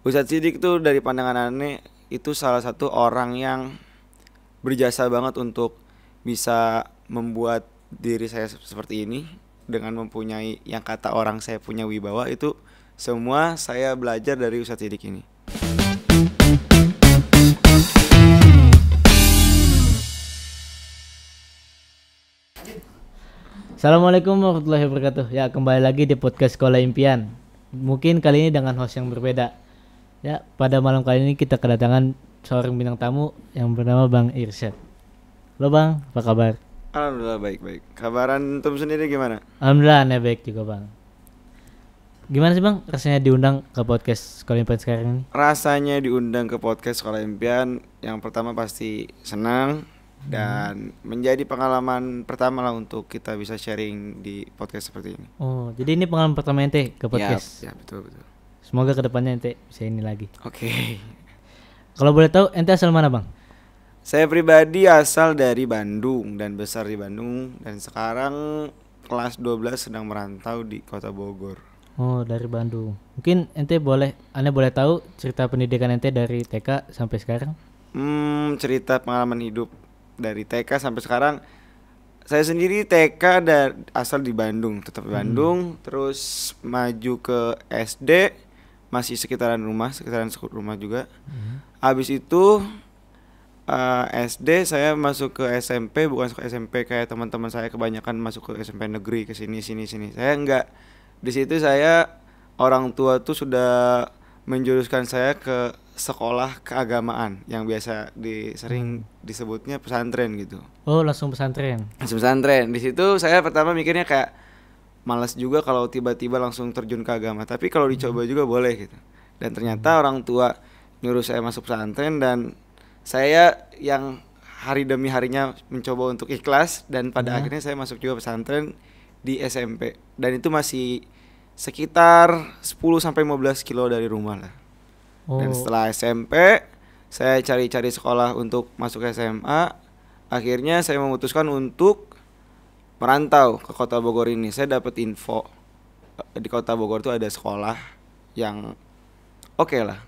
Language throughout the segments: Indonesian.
Ustadz Sidik tuh dari pandangan aneh itu salah satu orang yang berjasa banget untuk bisa membuat diri saya seperti ini dengan mempunyai yang kata orang saya punya wibawa. Itu semua saya belajar dari Ustadz Sidik ini. Assalamualaikum warahmatullahi wabarakatuh. Ya, kembali lagi di podcast Sekolah Impian. Mungkin kali ini dengan host yang berbeda. Ya, pada malam kali ini kita kedatangan seorang bintang tamu yang bernama Bang Irsyad. Halo Bang, apa kabar? Alhamdulillah baik-baik. Kabaran antum sendiri gimana? Alhamdulillah, aneh baik juga Bang. Gimana sih Bang rasanya diundang ke podcast Sekolah Impian sekarang ini? Rasanya diundang ke podcast Sekolah Impian, yang pertama pasti senang dan menjadi pengalaman pertama lah untuk kita bisa sharing di podcast seperti ini. Oh, jadi ini pengalaman pertama ente ke podcast. Ya betul. Semoga kedepannya ente bisa ini lagi. Oke. Kalau boleh tahu ente asal mana Bang? Saya pribadi asal dari Bandung dan besar di Bandung, dan sekarang kelas 12 sedang merantau di Kota Bogor. Oh, dari Bandung. Mungkin ente aneh boleh tahu cerita pendidikan ente dari TK sampai sekarang? Cerita pengalaman hidup dari TK sampai sekarang. Saya sendiri TK asal di Bandung, tetap di Bandung, terus maju ke SD masih sekitaran rumah juga. Habis itu SD saya masuk ke SMP, bukan ke SMP kayak teman-teman saya kebanyakan masuk ke SMP negeri, ke sini. Saya enggak. Di situ saya orang tua tuh sudah menjuruskan saya ke sekolah keagamaan yang biasa sering disebutnya pesantren gitu. Oh, langsung pesantren. Di situ saya pertama mikirnya kayak malas juga kalau tiba-tiba langsung terjun ke agama, tapi kalau dicoba juga boleh gitu. Dan ternyata orang tua nyuruh saya masuk pesantren, dan saya yang hari demi harinya mencoba untuk ikhlas, dan pada akhirnya saya masuk juga pesantren di SMP, dan itu masih sekitar 10-15 kilo dari rumah lah. Dan setelah SMP saya cari-cari sekolah untuk masuk SMA. Akhirnya saya memutuskan untuk merantau ke Kota Bogor ini. Saya dapat info di Kota Bogor tuh ada sekolah yang oke lah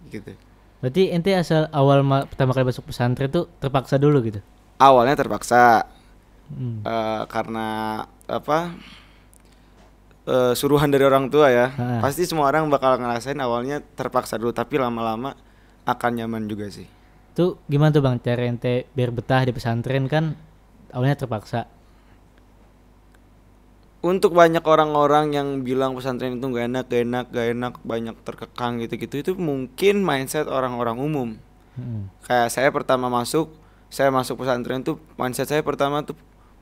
gitu. Berarti ente asal pertama kali masuk pesantren tuh terpaksa dulu gitu? Awalnya terpaksa karena suruhan dari orang tua ya. Pasti semua orang bakal ngerasain awalnya terpaksa dulu, tapi lama-lama akan nyaman juga sih. Tuh gimana tuh Bang cara ente biar betah di pesantren, kan awalnya terpaksa? Untuk banyak orang-orang yang bilang pesantren itu gak enak, banyak terkekang gitu-gitu, itu mungkin mindset orang-orang umum. Kayak saya pertama masuk pesantren tuh mindset saya pertama tuh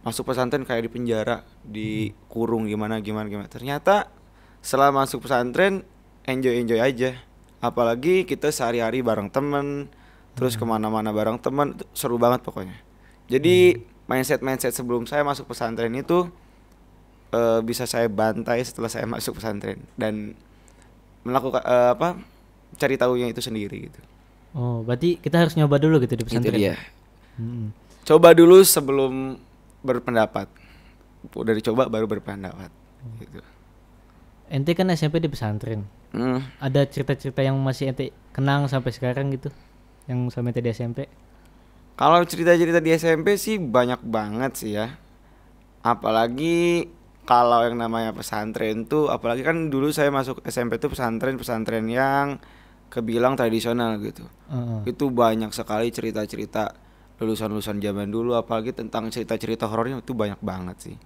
masuk pesantren kayak di penjara, dikurung gimana. Ternyata setelah masuk pesantren enjoy aja. Apalagi kita sehari-hari bareng temen, terus kemana-mana bareng temen, seru banget pokoknya. Jadi mindset sebelum saya masuk pesantren itu bisa saya bantai setelah saya masuk pesantren dan melakukan cari tahunya itu sendiri gitu. Oh, berarti kita harus nyoba dulu gitu di pesantren. Itu dia. Coba dulu sebelum berpendapat. Udah dicoba baru berpendapat gitu. Ente kan SMP di pesantren. Ada cerita-cerita yang masih ente kenang sampai sekarang gitu, yang sama ente di SMP? Kalau cerita-cerita di SMP sih banyak banget sih ya. Apalagi kalau yang namanya pesantren tuh, apalagi kan dulu saya masuk SMP tuh pesantren yang kebilang tradisional gitu. Itu banyak sekali cerita-cerita lulusan zaman dulu, apalagi tentang cerita-cerita horornya itu banyak banget sih.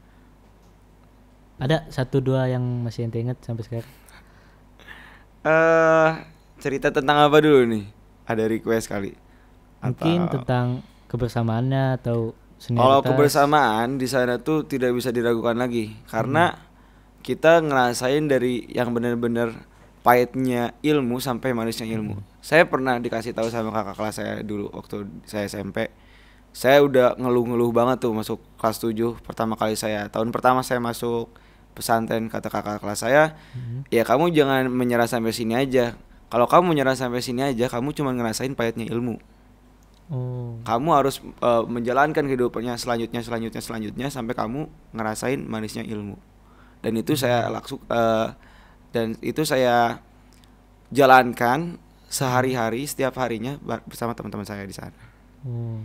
Ada 1-2 yang masih ente ingat sampai sekarang? Cerita tentang apa dulu nih? Ada request kali? Mungkin tentang kebersamaannya atau senioritas. Kalau kebersamaan di sana tuh tidak bisa diragukan lagi, karena kita ngerasain dari yang benar-benar pahitnya ilmu sampai manisnya ilmu. Saya pernah dikasih tahu sama kakak kelas saya dulu waktu saya SMP. Saya udah ngeluh banget tuh masuk kelas 7 pertama kali tahun pertama saya masuk pesantren. Kata kakak kelas saya, ya kamu jangan menyerah sampai sini aja. Kalau kamu menyerah sampai sini aja, kamu cuma ngerasain pahitnya ilmu. Kamu harus menjalankan kehidupannya selanjutnya sampai kamu ngerasain manisnya ilmu. Dan itu saya jalankan sehari-hari setiap harinya bersama teman-teman saya di sana. Oh.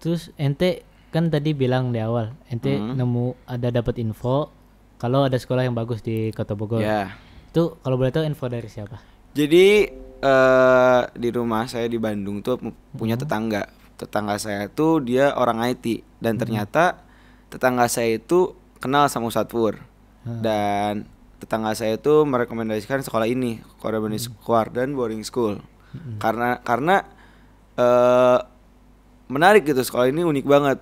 Terus ente kan tadi bilang di awal, ente nemu ada dapat info kalau ada sekolah yang bagus di Kota Bogor. Ya. Itu kalau boleh tahu info dari siapa? Jadi di rumah saya di Bandung tuh punya tetangga. Tetangga saya tuh dia orang IT dan ternyata tetangga saya itu kenal sama Ustadz Pur. Dan tetangga saya itu merekomendasikan sekolah ini, Warden Boarding School. Karena menarik gitu, sekolah ini unik banget.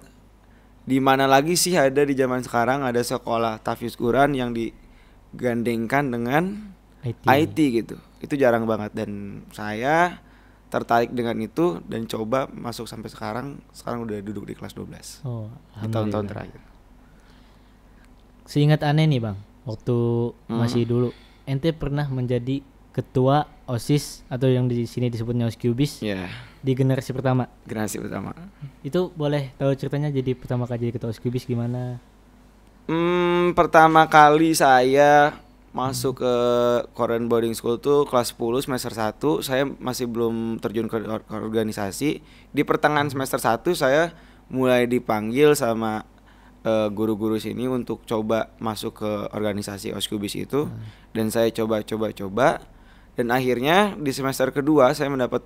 Di mana lagi sih ada di zaman sekarang ada sekolah tahfiz Quran yang digandengkan dengan IT gitu. Itu jarang banget dan saya tertarik dengan itu dan coba masuk sampai sekarang udah duduk di kelas 12. Oh, di tahun-tahun terakhir. Seingat aneh nih Bang, waktu masih dulu ente pernah menjadi ketua OSIS atau yang di sini disebutnya OSQBIS. Iya. Di generasi pertama. Generasi pertama. Itu boleh tahu ceritanya jadi pertama kali jadi ketua OSQBIS gimana? Pertama kali saya masuk ke Korean Boarding School tuh kelas 10 semester 1. Saya masih belum terjun ke organisasi. Di pertengahan semester 1 saya mulai dipanggil sama guru-guru sini untuk coba masuk ke organisasi OSQBIS itu. Dan saya coba dan akhirnya di semester kedua saya mendapat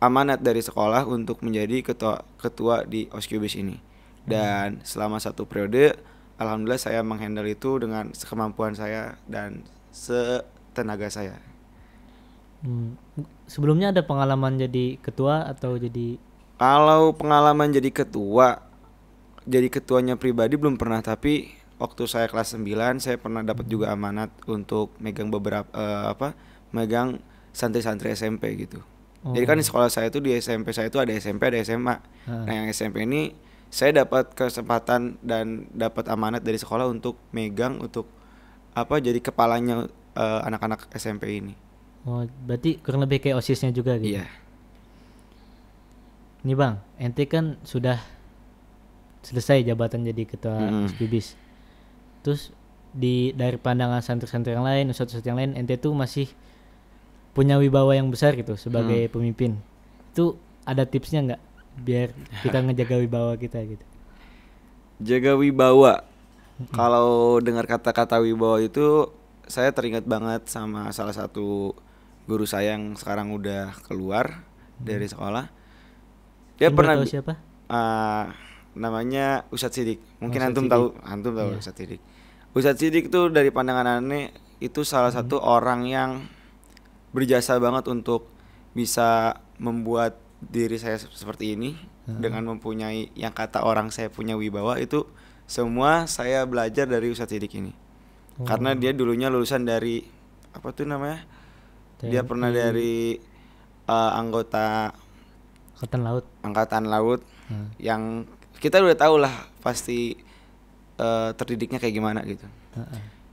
amanat dari sekolah untuk menjadi ketua di OSQBIS ini. Dan selama 1 periode alhamdulillah saya menghandle itu dengan sekemampuan saya dan setenaga saya. Sebelumnya ada pengalaman jadi ketua atau jadi? Kalau pengalaman jadi ketuanya pribadi belum pernah, tapi waktu saya kelas 9 saya pernah dapat juga amanat untuk megang beberapa megang santri-santri SMP gitu. Jadi kan di sekolah saya itu di SMP saya itu ada SMP ada SMA. Nah yang SMP ini saya dapat kesempatan dan dapat amanat dari sekolah untuk megang untuk jadi kepalanya anak-anak SMP ini. Oh, berarti kurang lebih kayak OSISnya juga gitu. Iya. Nih Bang, ente kan sudah selesai jabatan jadi ketua OSQBIS. Terus dari pandangan santri-santri yang lain, ustadz-ustadz yang lain, ente tuh masih punya wibawa yang besar gitu sebagai pemimpin. Itu ada tipsnya nggak biar kita ngejaga wibawa kita gitu? Jaga wibawa. Kalau dengar kata-kata wibawa itu saya teringat banget sama salah satu guru saya yang sekarang udah keluar dari sekolah. Dia pernah siapa? Namanya Ustadz Sidik. Mungkin Ustadz antum tahu Iya. Ustadz Sidik. Ustadz Sidik tuh dari pandangan aneh itu salah satu orang yang berjasa banget untuk bisa membuat diri saya seperti ini dengan mempunyai yang kata orang saya punya wibawa. Itu semua saya belajar dari Ustadz Sidik ini. Karena dia dulunya lulusan dari apa tuh namanya? Dia pernah dari anggota Angkatan Laut yang kita udah tahu lah pasti terdidiknya kayak gimana gitu.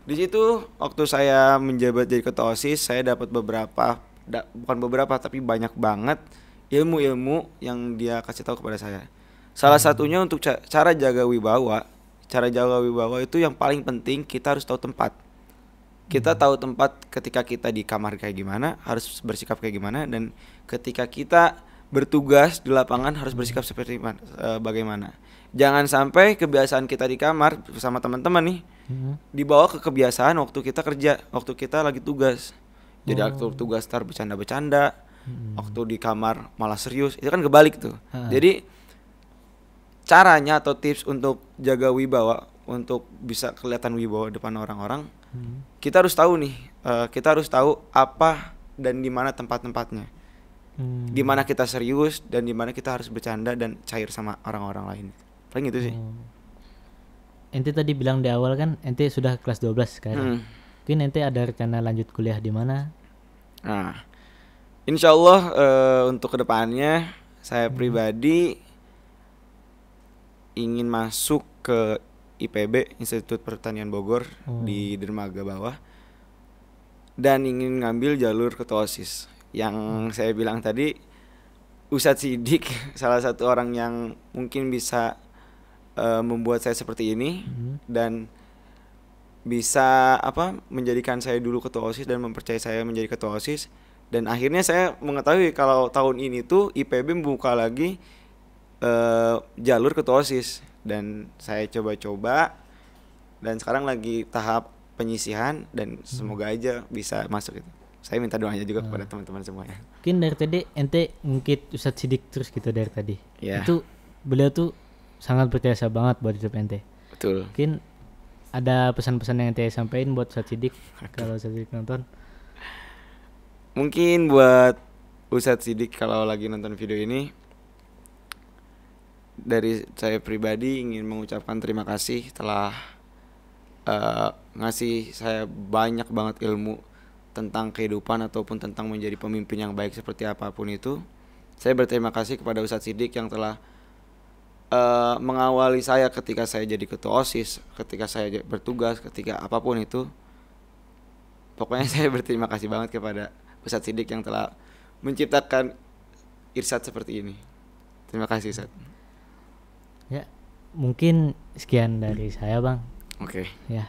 Di situ waktu saya menjabat jadi ketua OSIS, saya dapat bukan beberapa tapi banyak banget ilmu-ilmu yang dia kasih tahu kepada saya. Salah satunya untuk cara jaga wibawa. Cara jaga wibawa itu yang paling penting kita harus tahu tempat. Kita tahu tempat ketika kita di kamar kayak gimana, harus bersikap kayak gimana, dan ketika kita bertugas di lapangan harus bersikap seperti bagaimana. Jangan sampai kebiasaan kita di kamar bersama teman-teman nih dibawa ke kebiasaan waktu kita kerja, waktu kita lagi tugas. Jadi waktu tugas tar bercanda-bercanda, waktu di kamar malah serius. Itu kan kebalik tuh. Jadi caranya atau tips untuk jaga wibawa, untuk bisa kelihatan wibawa depan orang-orang, kita harus tahu nih, kita harus tahu apa dan di mana tempat-tempatnya. Di mana kita serius dan di mana kita harus bercanda dan cair sama orang-orang lain. Paling itu sih. Ente tadi bilang di awal kan ente sudah kelas 12 sekarang. Mungkin ente ada rencana lanjut kuliah di mana? Nah, insya Allah untuk kedepannya saya pribadi ingin masuk ke IPB, Institut Pertanian Bogor di Dermaga Bawah, dan ingin ngambil jalur ketua OSIS. Yang saya bilang tadi, Ustadz Sidik salah satu orang yang mungkin bisa membuat saya seperti ini, dan bisa menjadikan saya dulu ketua OSIS dan mempercayai saya menjadi ketua OSIS, dan akhirnya saya mengetahui kalau tahun ini tuh IPB membuka lagi jalur ketua OSIS, dan saya coba-coba dan sekarang lagi tahap penyisihan dan semoga aja bisa masuk itu. Saya minta doanya juga kepada teman-teman semuanya. Mungkin dari tadi ente ngungkit Ustadz Sidik terus gitu dari tadi. Ya. Itu beliau tuh sangat berjasa banget buat hidup ente. Betul. Mungkin ada pesan-pesan yang ente sampaikan buat Ustadz Sidik kalau Ustadz Sidik nonton. Mungkin buat Ustadz Sidik kalau lagi nonton video ini, dari saya pribadi ingin mengucapkan terima kasih telah ngasih saya banyak banget ilmu tentang kehidupan ataupun tentang menjadi pemimpin yang baik seperti apapun itu. Saya berterima kasih kepada Ustadz Sidik yang telah mengawali saya ketika saya jadi ketua OSIS, ketika saya bertugas, ketika apapun itu. Pokoknya saya berterima kasih banget kepada Ustadz Sidik yang telah menciptakan Irsyad seperti ini. Terima kasih Ustadz. Ya, mungkin sekian dari saya Bang. Oke. Ya.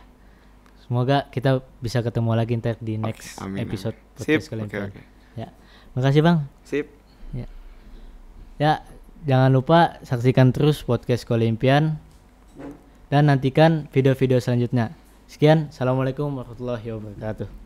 Semoga kita bisa ketemu lagi ntar di next amin, episode amin. podcast Sip, kalian. oke. Ya. Makasih Bang. Sip. Ya. Ya, jangan lupa saksikan terus podcast Kolimpian dan nantikan video-video selanjutnya. Sekian, assalamualaikum warahmatullahi wabarakatuh.